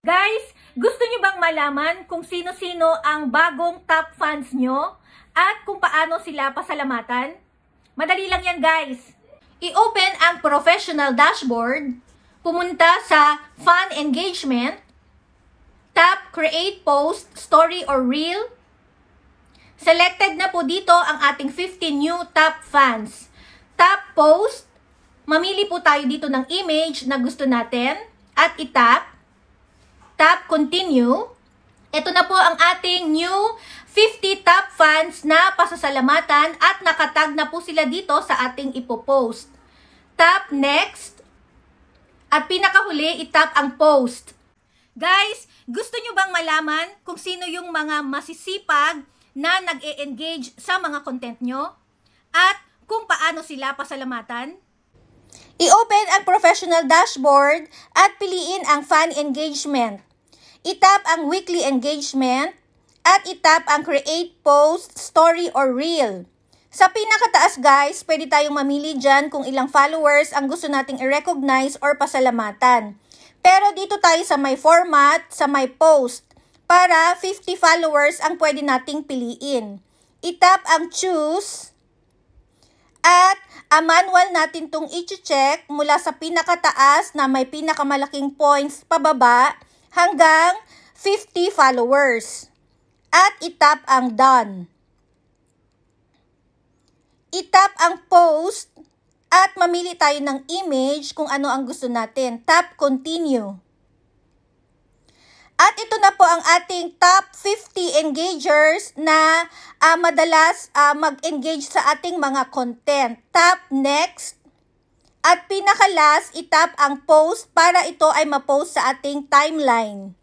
Guys, gusto nyo bang malaman kung sino-sino ang bagong top fans nyo at kung paano sila pasalamatan? Madali lang yan guys. I-open ang professional dashboard, pumunta sa fan engagement, tap create post, story or reel. Selected na po dito ang ating 50 new top fans. Tap post, mamili po tayo dito ng image na gusto natin at itap. Tap continue. Ito na po ang ating new 50 top fans na pasasalamatan at nakatag na po sila dito sa ating ipopost. Tap next. At pinakahuli, itap ang post. Guys, gusto nyo bang malaman kung sino yung mga masisipag na nag-e-engage sa mga content nyo? At kung paano sila pasalamatan? I-open ang professional dashboard at piliin ang fan engagement. Itap ang weekly engagement at itap ang create post, story or reel. Sa pinakataas guys, pwede tayong mamili dyan kung ilang followers ang gusto nating i-recognize or pasalamatan. Pero dito tayo sa my format, sa my post, para 50 followers ang pwede nating piliin. Itap ang choose at manual natin itong i-check mula sa pinakataas na may pinakamalaking points pababa hanggang 50 followers. At itap ang done. Itap ang post at mamili tayo ng image kung ano ang gusto natin. Tap continue. At ito na po ang ating top 50 engagers na madalas mag-engage sa ating mga content. Tap next. At pinakalas, itap ang post para ito ay ma-post sa ating timeline.